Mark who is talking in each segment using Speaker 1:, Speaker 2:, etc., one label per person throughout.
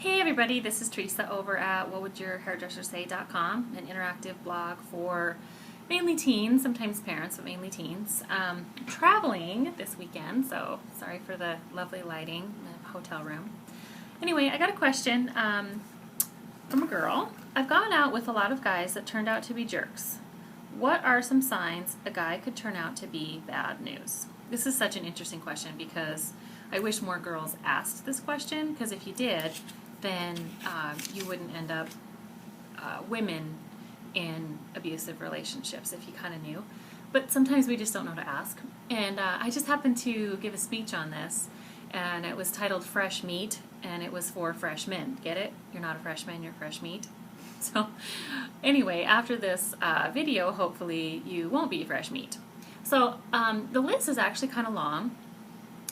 Speaker 1: Hey everybody, this is Teresa over at whatwouldyourhairdressersay.com, an interactive blog for mainly teens, sometimes parents, but mainly teens. I'm traveling this weekend, so sorry for the lovely lighting in the hotel room. Anyway, I got a question from a girl. I've gone out with a lot of guys that turned out to be jerks. What are some signs a guy could turn out to be bad news? This is such an interesting question because I wish more girls asked this question, because if you did, then you wouldn't end up women in abusive relationships if you kind of knew. But sometimes we just don't know to ask. And I just happened to give a speech on this, and it was titled Fresh Meat, and it was for freshmen. Get it? You're not a freshman, you're fresh meat. So anyway, after this video, hopefully you won't be fresh meat. So the list is actually kind of long.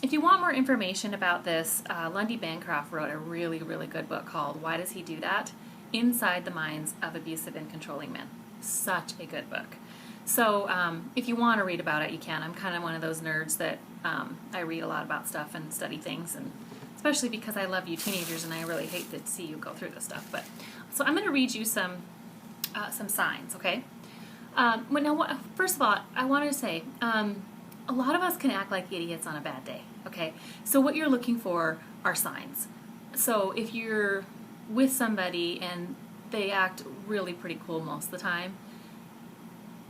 Speaker 1: If you want more information about this, Lundy Bancroft wrote a really, really good book called Why Does He Do That? Inside the Minds of Abusive and Controlling Men. Such a good book. So if you want to read about it, you can. I'm kind of one of those nerds that I read a lot about stuff and study things, and especially because I love you teenagers and I really hate to see you go through this stuff. But so I'm going to read you some signs, okay? First of all, I want to say, a lot of us can act like idiots on a bad day, okay? So what you're looking for are signs. So if you're with somebody and they act really pretty cool most of the time,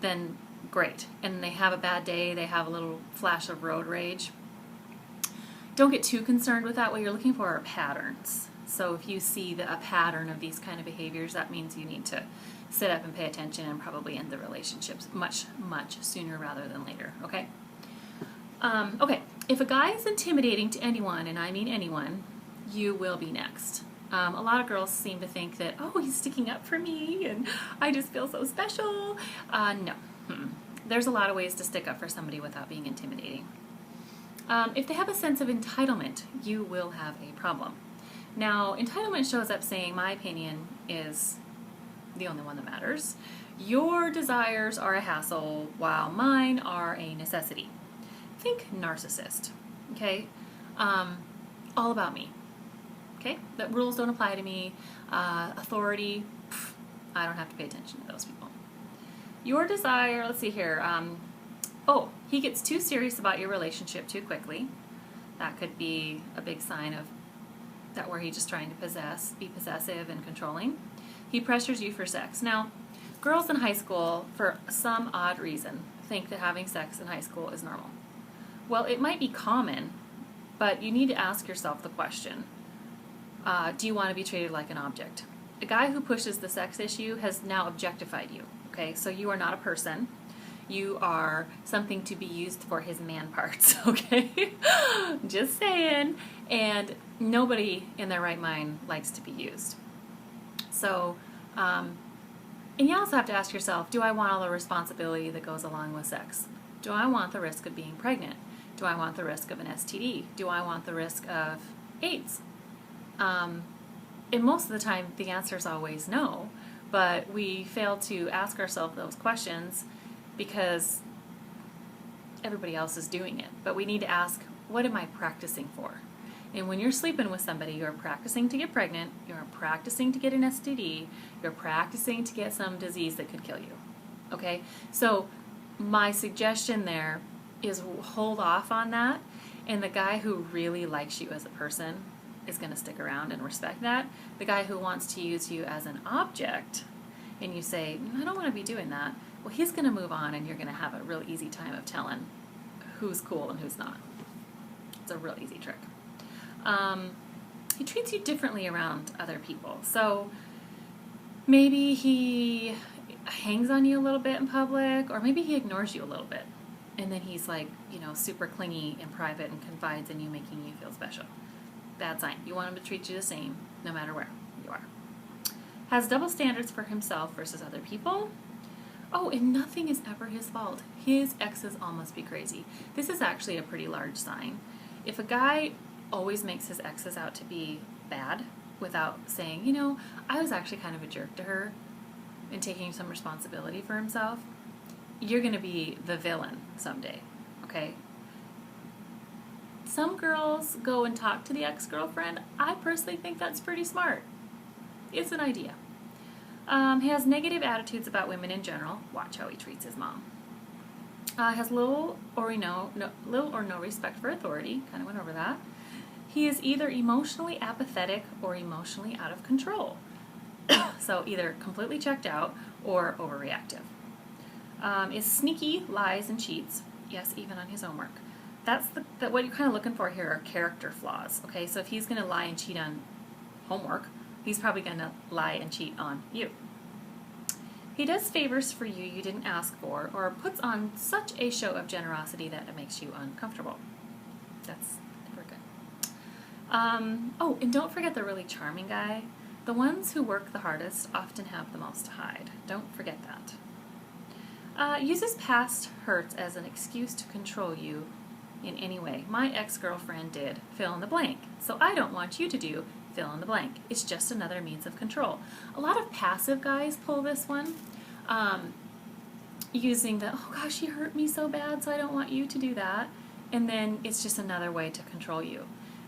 Speaker 1: then great. And they have a bad day, they have a little flash of road rage. Don't get too concerned with that. What you're looking for are patterns. So if you see a pattern of these kind of behaviors, that means you need to sit up and pay attention and probably end the relationships much, much sooner rather than later, okay? Okay, if a guy is intimidating to anyone, and I mean anyone, you will be next. A lot of girls seem to think that, oh, he's sticking up for me, and I just feel so special. No. There's a lot of ways to stick up for somebody without being intimidating. If they have a sense of entitlement, you will have a problem. Now, entitlement shows up saying, my opinion is the only one that matters. Your desires are a hassle, while mine are a necessity. Think narcissist, okay? All about me, okay? That rules don't apply to me. Authority, I don't have to pay attention to those people. Your desire, let's see here. He gets too serious about your relationship too quickly. That could be a big sign of that where he's just trying to be possessive and controlling. He pressures you for sex. Now, girls in high school, for some odd reason, think that having sex in high school is normal. Well, it might be common, but you need to ask yourself the question, do you want to be treated like an object? A guy who pushes the sex issue has now objectified you, okay? So you are not a person. You are something to be used for his man parts, okay? Just saying. And nobody in their right mind likes to be used. So, and you also have to ask yourself, do I want all the responsibility that goes along with sex? Do I want the risk of being pregnant? Do I want the risk of an STD? Do I want the risk of AIDS? And most of the time, the answer is always no, but we fail to ask ourselves those questions because everybody else is doing it. But we need to ask, what am I practicing for? And when you're sleeping with somebody, you're practicing to get pregnant, you're practicing to get an STD, you're practicing to get some disease that could kill you, okay? So my suggestion there is hold off on that, and the guy who really likes you as a person is going to stick around and respect that. The guy who wants to use you as an object, and you say, I don't want to be doing that, well, he's going to move on, and you're going to have a real easy time of telling who's cool and who's not. It's a real easy trick. He treats you differently around other people. So maybe he hangs on you a little bit in public, or maybe he ignores you a little bit. And then he's like, super clingy in private and confides in you, making you feel special. Bad sign. You want him to treat you the same, no matter where you are. Has double standards for himself versus other people. Oh, and nothing is ever his fault. His exes all must be crazy. This is actually a pretty large sign. If a guy always makes his exes out to be bad without saying, I was actually kind of a jerk to her, and taking some responsibility for himself, you're going to be the villain someday, okay? Some girls go and talk to the ex-girlfriend. I personally think that's pretty smart. It's an idea. He has negative attitudes about women in general. Watch how he treats his mom. Has little or no respect for authority. Kind of went over that. He is either emotionally apathetic or emotionally out of control. So either completely checked out or overreactive. Is sneaky, lies, and cheats. Yes, even on his homework. That's what you're kind of looking for here are character flaws. Okay, so if he's going to lie and cheat on homework, he's probably going to lie and cheat on you. He does favors for you you didn't ask for, or puts on such a show of generosity that it makes you uncomfortable. That's never good. Oh, and don't forget the really charming guy. The ones who work the hardest often have the most to hide. Don't forget that. Uses past hurts as an excuse to control you in any way. My ex-girlfriend did fill in the blank, so I don't want you to do fill in the blank. It's just another means of control. A lot of passive guys pull this one, using the, oh gosh, she hurt me so bad, so I don't want you to do that. And then it's just another way to control you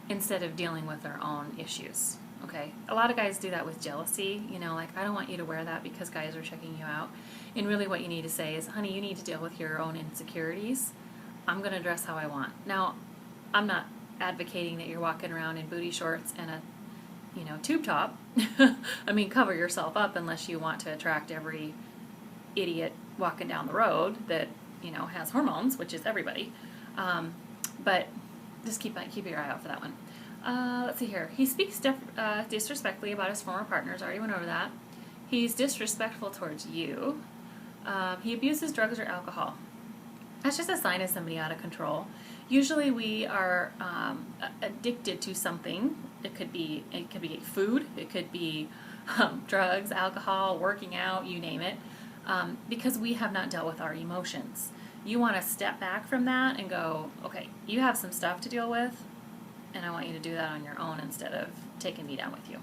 Speaker 1: instead of dealing with their own issues. Okay, a lot of guys do that with jealousy, you know, like I don't want you to wear that because guys are checking you out. And really what you need to say is, honey, you need to deal with your own insecurities. I'm going to dress how I want. Now, I'm not advocating that you're walking around in booty shorts and a, tube top. I mean, cover yourself up unless you want to attract every idiot walking down the road that, has hormones, which is everybody. But just keep your eye out for that one. Let's see here. He speaks disrespectfully about his former partners. Already went over that. He's disrespectful towards you. He abuses drugs or alcohol. That's just a sign of somebody out of control. Usually we are addicted to something. It could be food. It could be drugs, alcohol, working out, you name it, because we have not dealt with our emotions. You want to step back from that and go, okay, you have some stuff to deal with, and I want you to do that on your own instead of taking me down with you.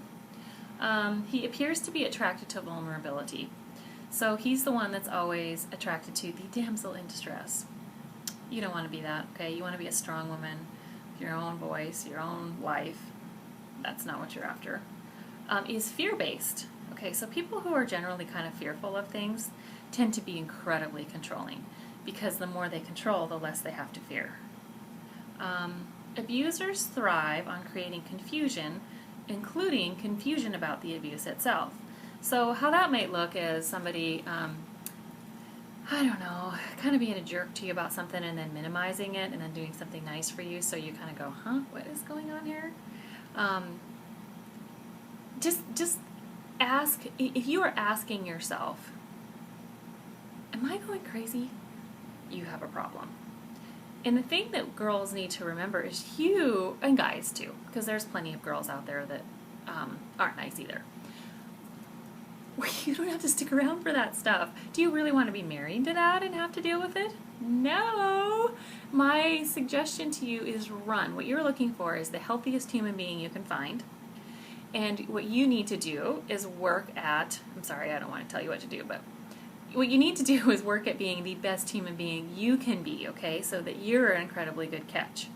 Speaker 1: He appears to be attracted to vulnerability. So he's the one that's always attracted to the damsel in distress. You don't want to be that, okay? You want to be a strong woman with your own voice, your own life. That's not what you're after. Is fear-based. Okay, so people who are generally kind of fearful of things tend to be incredibly controlling because the more they control, the less they have to fear. Abusers thrive on creating confusion, including confusion about the abuse itself. So how that might look is somebody, I don't know, kind of being a jerk to you about something and then minimizing it and then doing something nice for you, so you kind of go, huh, what is going on here? Just ask, if you are asking yourself, am I going crazy? You have a problem. And the thing that girls need to remember is you, and guys too, because there's plenty of girls out there that aren't nice either. You don't have to stick around for that stuff. Do you really want to be married to that and have to deal with it? No. My suggestion to you is run. What you're looking for is the healthiest human being you can find. And what you need to do is work at, I'm sorry, I don't want to tell you what to do, but what you need to do is work at being the best human being you can be, okay? So that you're an incredibly good catch.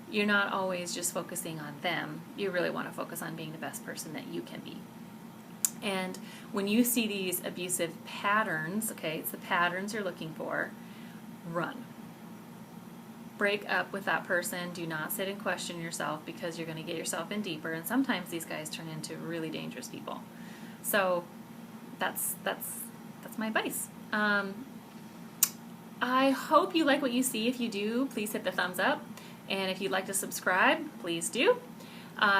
Speaker 1: You're not always just focusing on them. You really want to focus on being the best person that you can be. And when you see these abusive patterns, okay, it's the patterns you're looking for, run. Break up with that person. Do not sit and question yourself because you're going to get yourself in deeper. And sometimes these guys turn into really dangerous people. So that's my advice. I hope you like what you see. If you do, please hit the thumbs up. And if you'd like to subscribe, please do.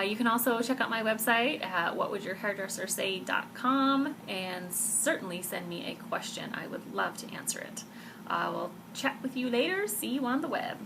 Speaker 1: You can also check out my website at whatwouldyourhairdressersay.com and certainly send me a question. I would love to answer it. I will chat with you later. See you on the web.